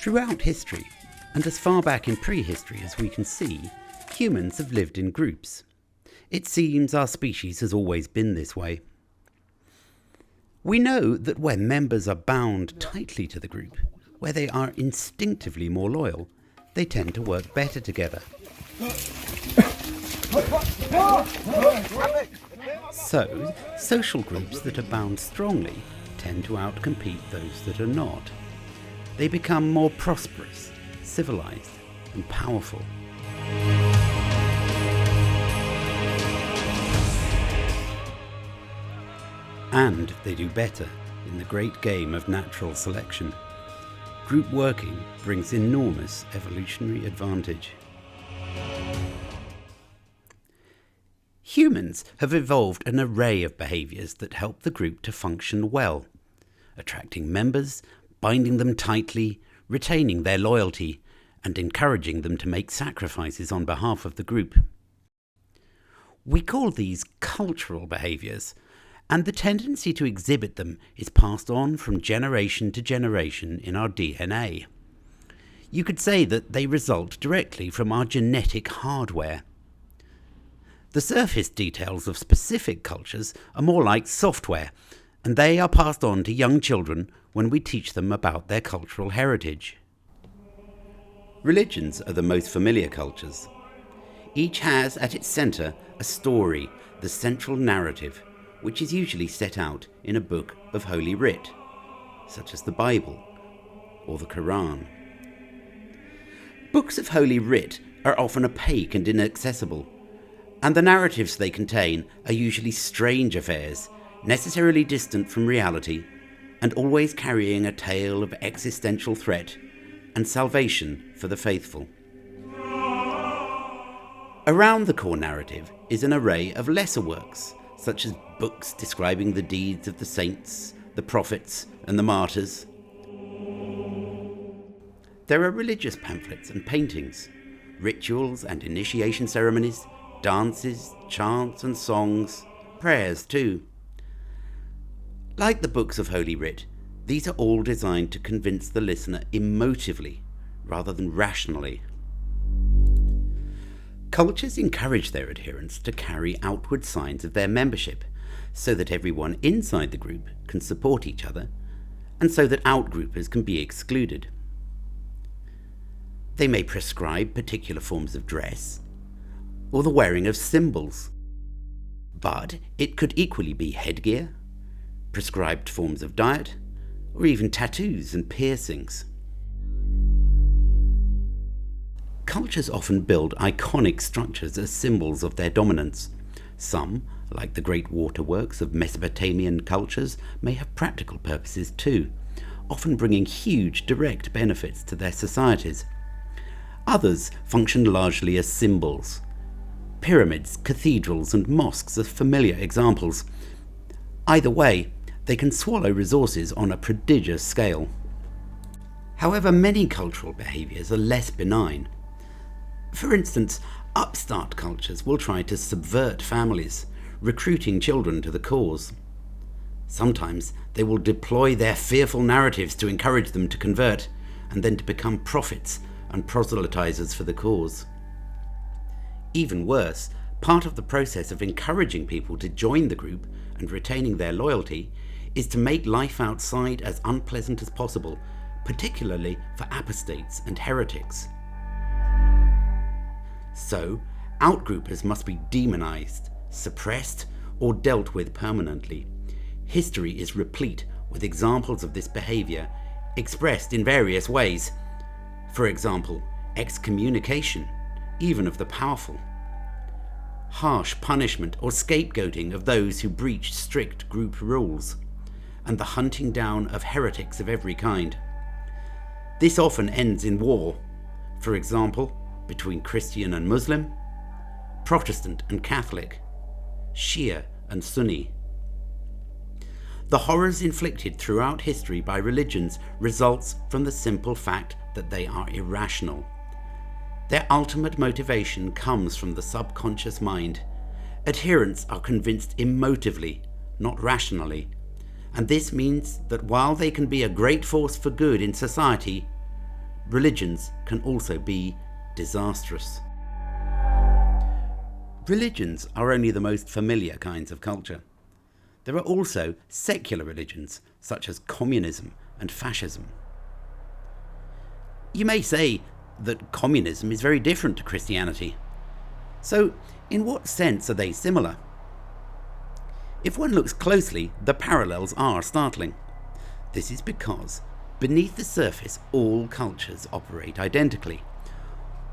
Throughout history, and as far back in prehistory as we can see, humans have lived in groups. It seems our species has always been this way. We know that where members are bound tightly to the group, where they are instinctively more loyal, they tend to work better together. So, social groups that are bound strongly tend to outcompete those that are not. They become more prosperous, civilized, and powerful. And they do better in the great game of natural selection. Group working brings enormous evolutionary advantage. Humans have evolved an array of behaviours that help the group to function well, attracting members, binding them tightly, retaining their loyalty, and encouraging them to make sacrifices on behalf of the group. We call these cultural behaviours, and the tendency to exhibit them is passed on from generation to generation in our DNA. You could say that they result directly from our genetic hardware. The surface details of specific cultures are more like software, and they are passed on to young children when we teach them about their cultural heritage. Religions are the most familiar cultures. Each has at its centre a story, the central narrative, which is usually set out in a book of Holy Writ, such as the Bible or the Quran. Books of Holy Writ are often opaque and inaccessible, and the narratives they contain are usually strange affairs, necessarily distant from reality, and always carrying a tale of existential threat and salvation for the faithful. Around the core narrative is an array of lesser works, such as books describing the deeds of the saints, the prophets, and the martyrs. There are religious pamphlets and paintings, rituals and initiation ceremonies, dances, chants and songs, prayers too. Like the books of Holy Writ, these are all designed to convince the listener emotively rather than rationally. Cultures encourage their adherents to carry outward signs of their membership, so that everyone inside the group can support each other, and so that outgroupers can be excluded. They may prescribe particular forms of dress, or the wearing of symbols, but it could equally be headgear, prescribed forms of diet, or even tattoos and piercings. Cultures often build iconic structures as symbols of their dominance. Some, like the great waterworks of Mesopotamian cultures, may have practical purposes too, often bringing huge direct benefits to their societies. Others function largely as symbols. Pyramids, cathedrals, and mosques are familiar examples. Either way, they can swallow resources on a prodigious scale. However, many cultural behaviours are less benign. For instance, upstart cultures will try to subvert families, recruiting children to the cause. Sometimes they will deploy their fearful narratives to encourage them to convert, and then to become prophets and proselytizers for the cause. Even worse, part of the process of encouraging people to join the group and retaining their loyalty is to make life outside as unpleasant as possible, particularly for apostates and heretics. So, outgroupers must be demonized, suppressed, or dealt with permanently. History is replete with examples of this behavior, expressed in various ways. For example, excommunication, even of the powerful. Harsh punishment or scapegoating of those who breached strict group rules, and the hunting down of heretics of every kind. This often ends in war, for example, between Christian and Muslim, Protestant and Catholic, Shia and Sunni. The horrors inflicted throughout history by religions results from the simple fact that they are irrational. Their ultimate motivation comes from the subconscious mind. Adherents are convinced emotively, not rationally, and this means that while they can be a great force for good in society, religions can also be disastrous. Religions are only the most familiar kinds of culture. There are also secular religions, such as communism and fascism. You may say that communism is very different to Christianity. So, in what sense are they similar? If one looks closely, the parallels are startling. This is because, beneath the surface, all cultures operate identically.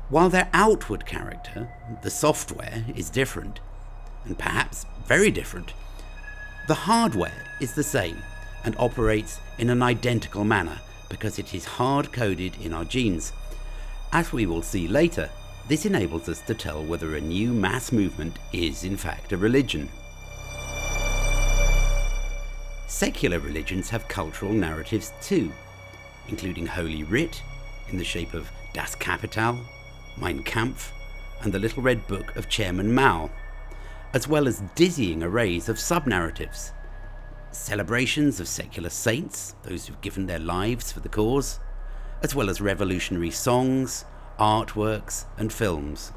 While their outward character, the software, is different, and perhaps very different, the hardware is the same and operates in an identical manner because it is hard-coded in our genes. As we will see later, this enables us to tell whether a new mass movement is in fact a religion. Secular religions have cultural narratives too, including Holy Writ in the shape of Das Kapital, Mein Kampf, and the Little Red Book of Chairman Mao, as well as dizzying arrays of sub-narratives, celebrations of secular saints, those who've given their lives for the cause, as well as revolutionary songs, artworks, and films.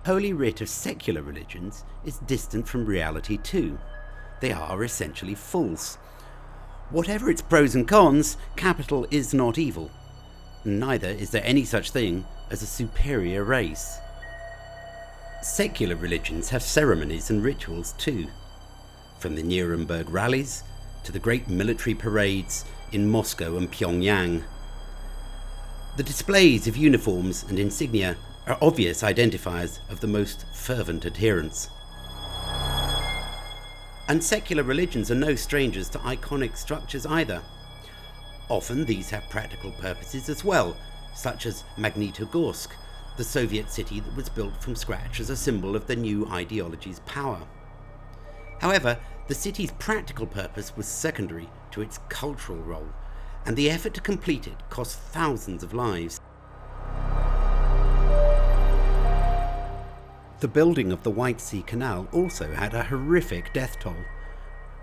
Holy Writ of secular religions is distant from reality too. They are essentially false. Whatever its pros and cons, capital is not evil. Neither is there any such thing as a superior race. Secular religions have ceremonies and rituals too, from the Nuremberg rallies to the great military parades in Moscow and Pyongyang. The displays of uniforms and insignia are obvious identifiers of the most fervent adherents. And secular religions are no strangers to iconic structures either. Often these have practical purposes as well, such as Magnitogorsk, the Soviet city that was built from scratch as a symbol of the new ideology's power. However, the city's practical purpose was secondary to its cultural role, and the effort to complete it cost thousands of lives. The building of the White Sea Canal also had a horrific death toll,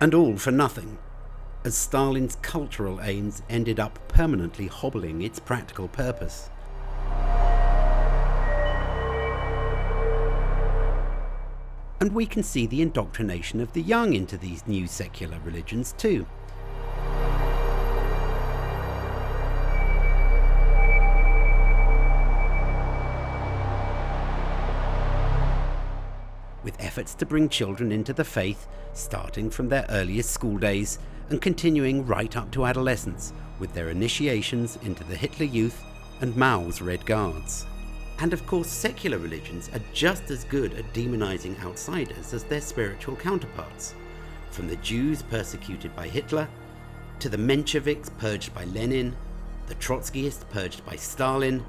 and all for nothing, as Stalin's cultural aims ended up permanently hobbling its practical purpose. And we can see the indoctrination of the young into these new secular religions too. With efforts to bring children into the faith, starting from their earliest school days and continuing right up to adolescence with their initiations into the Hitler Youth and Mao's Red Guards. And of course, secular religions are just as good at demonizing outsiders as their spiritual counterparts, from the Jews persecuted by Hitler, to the Mensheviks purged by Lenin, the Trotskyists purged by Stalin,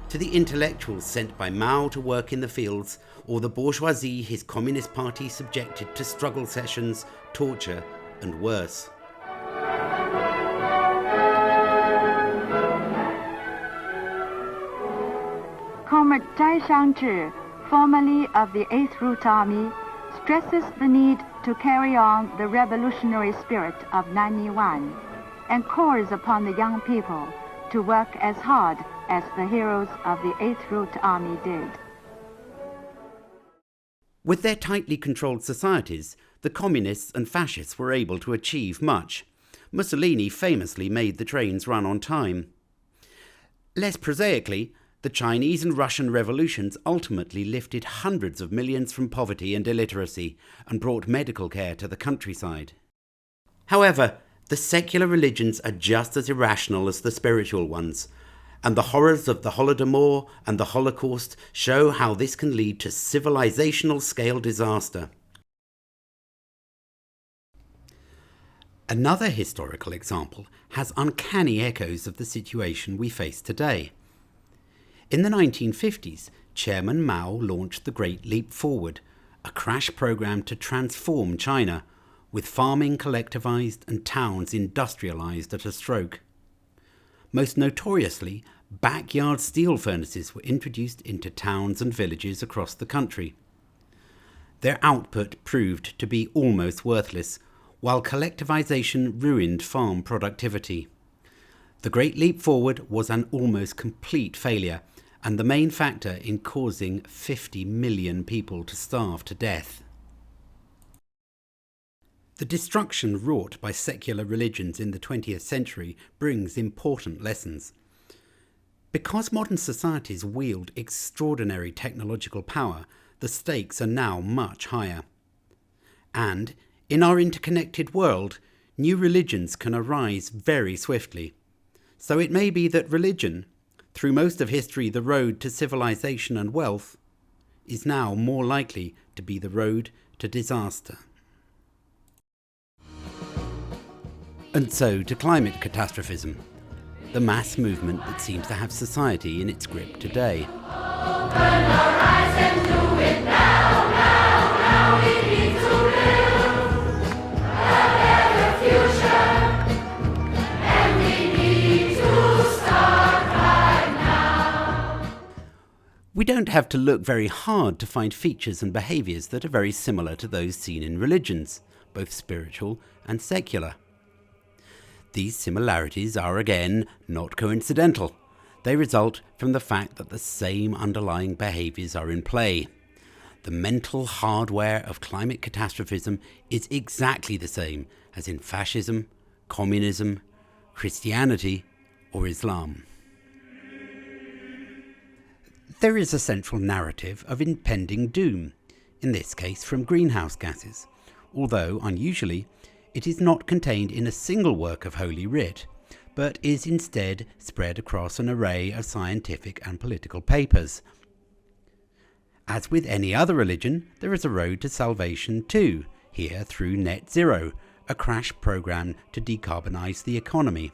to the intellectuals sent by Mao to work in the fields, or the bourgeoisie his Communist Party subjected to struggle sessions, torture, and worse. Comrade Zhai Shangzhi, formerly of the 8th Route Army, stresses the need to carry on the revolutionary spirit of 991 and calls upon the young people to work as hard as the heroes of the 8th Route Army did. With their tightly controlled societies, the communists and fascists were able to achieve much. Mussolini famously made the trains run on time. Less prosaically, the Chinese and Russian revolutions ultimately lifted hundreds of millions from poverty and illiteracy and brought medical care to the countryside. However, the secular religions are just as irrational as the spiritual ones, and the horrors of the Holodomor and the Holocaust show how this can lead to civilizational scale disaster. Another historical example has uncanny echoes of the situation we face today. In the 1950s, Chairman Mao launched the Great Leap Forward, a crash program to transform China, with farming collectivized and towns industrialized at a stroke. Most notoriously, backyard steel furnaces were introduced into towns and villages across the country. Their output proved to be almost worthless, while collectivization ruined farm productivity. The Great Leap Forward was an almost complete failure, and the main factor in causing 50 million people to starve to death. The destruction wrought by secular religions in the 20th century brings important lessons. Because modern societies wield extraordinary technological power, the stakes are now much higher. And, in our interconnected world, new religions can arise very swiftly. So it may be that religion, through most of history the road to civilization and wealth, is now more likely to be the road to disaster. And so to climate catastrophism, the mass movement that seems to have society in its grip today. We don't have to look very hard to find features and behaviours that are very similar to those seen in religions, both spiritual and secular. These similarities are again not coincidental. They result from the fact that the same underlying behaviours are in play. The mental hardware of climate catastrophism is exactly the same as in fascism, communism, Christianity, or Islam. There is a central narrative of impending doom, in this case from greenhouse gases, although, unusually, it is not contained in a single work of Holy Writ, but is instead spread across an array of scientific and political papers. As with any other religion, there is a road to salvation too, here through net zero, a crash programme to decarbonise the economy.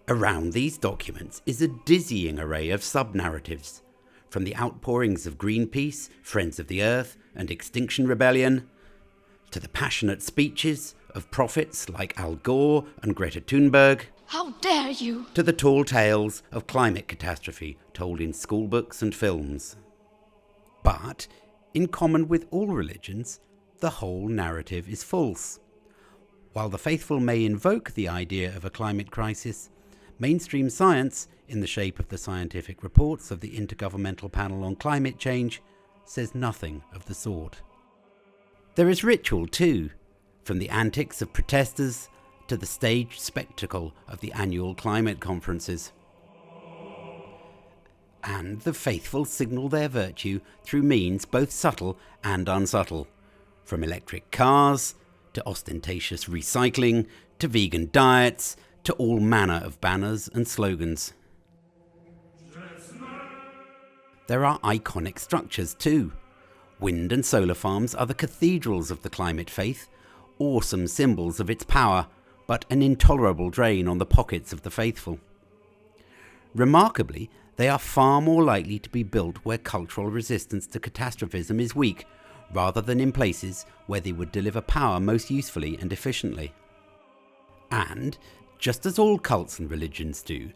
Around these documents is a dizzying array of sub-narratives, from the outpourings of Greenpeace, Friends of the Earth and Extinction Rebellion, to the passionate speeches of prophets like Al Gore and Greta Thunberg. How dare you! To the tall tales of climate catastrophe told in schoolbooks and films. But, in common with all religions, the whole narrative is false. While the faithful may invoke the idea of a climate crisis, mainstream science, in the shape of the scientific reports of the Intergovernmental Panel on Climate Change, says nothing of the sort. There is ritual too, from the antics of protesters to the staged spectacle of the annual climate conferences. And the faithful signal their virtue through means both subtle and unsubtle, from electric cars to ostentatious recycling to vegan diets to all manner of banners and slogans. There are iconic structures too. Wind and solar farms are the cathedrals of the climate faith, awesome symbols of its power, but an intolerable drain on the pockets of the faithful. Remarkably, they are far more likely to be built where cultural resistance to catastrophism is weak, rather than in places where they would deliver power most usefully and efficiently. And, just as all cults and religions do,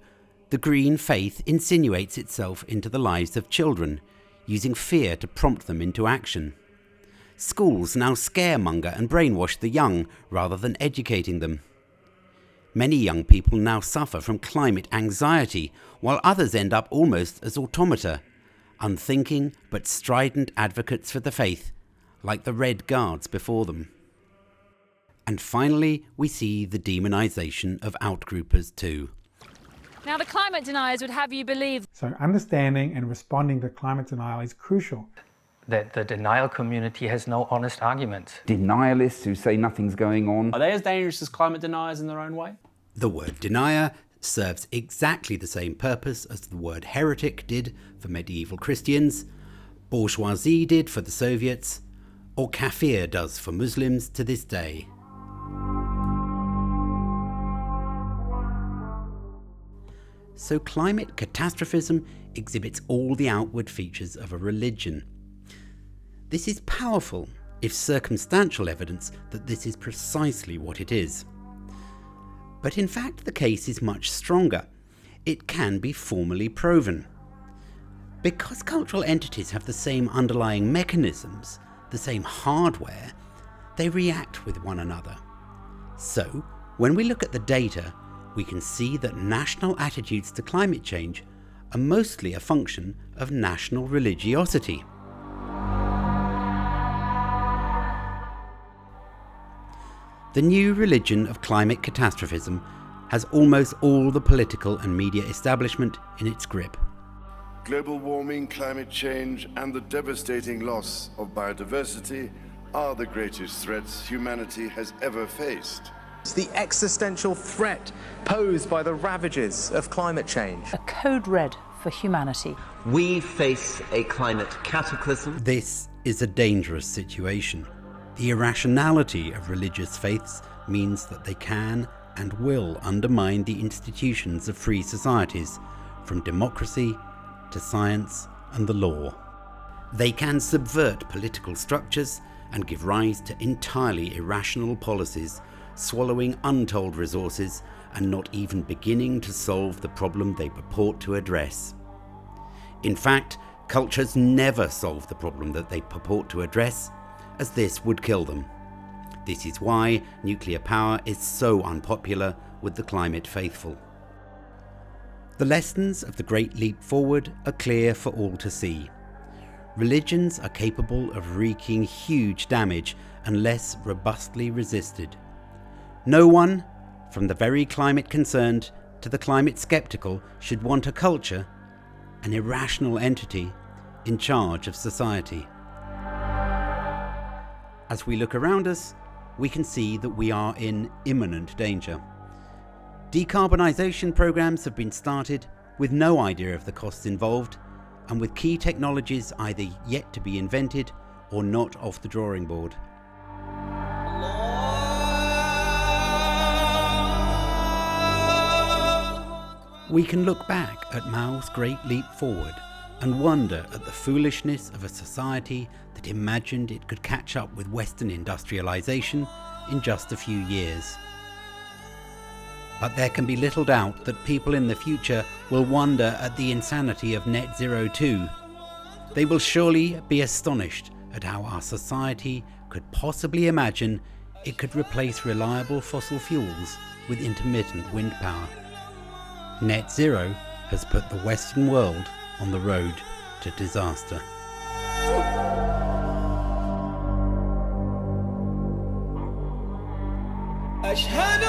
the green faith insinuates itself into the lives of children, using fear to prompt them into action. Schools now scaremonger and brainwash the young rather than educating them. Many young people now suffer from climate anxiety, while others end up almost as automata, unthinking but strident advocates for the faith, like the Red Guards before them. And finally, we see the demonisation of outgroupers too. Now, the climate deniers would have you believe. So understanding and responding to climate denial is crucial. That the denial community has no honest arguments. Denialists who say nothing's going on. Are they as dangerous as climate deniers in their own way? The word denier serves exactly the same purpose as the word heretic did for medieval Christians, bourgeoisie did for the Soviets, or kafir does for Muslims to this day. So climate catastrophism exhibits all the outward features of a religion. This is powerful, if circumstantial evidence that this is precisely what it is. But in fact the case is much stronger. It can be formally proven. Because cultural entities have the same underlying mechanisms, the same hardware, they react with one another. So, when we look at the data, we can see that national attitudes to climate change are mostly a function of national religiosity. The new religion of climate catastrophism has almost all the political and media establishment in its grip. Global warming, climate change, and the devastating loss of biodiversity are the greatest threats humanity has ever faced. It's the existential threat posed by the ravages of climate change. A code red for humanity. We face a climate cataclysm. This is a dangerous situation. The irrationality of religious faiths means that they can and will undermine the institutions of free societies, from democracy to science and the law. They can subvert political structures and give rise to entirely irrational policies, swallowing untold resources and not even beginning to solve the problem they purport to address. In fact, cultures never solve the problem that they purport to address, as this would kill them. This is why nuclear power is so unpopular with the climate faithful. The lessons of the Great Leap Forward are clear for all to see. Religions are capable of wreaking huge damage unless robustly resisted. No one, from the very climate concerned to the climate skeptical, should want a culture, an irrational entity, in charge of society. As we look around us, we can see that we are in imminent danger. Decarbonisation programs have been started with no idea of the costs involved, and with key technologies either yet to be invented or not off the drawing board. We can look back at Mao's Great Leap Forward and wonder at the foolishness of a society that imagined it could catch up with Western industrialization in just a few years. But there can be little doubt that people in the future will wonder at the insanity of net zero too. They will surely be astonished at how our society could possibly imagine it could replace reliable fossil fuels with intermittent wind power. Net zero has put the Western world on the road to disaster. أشهد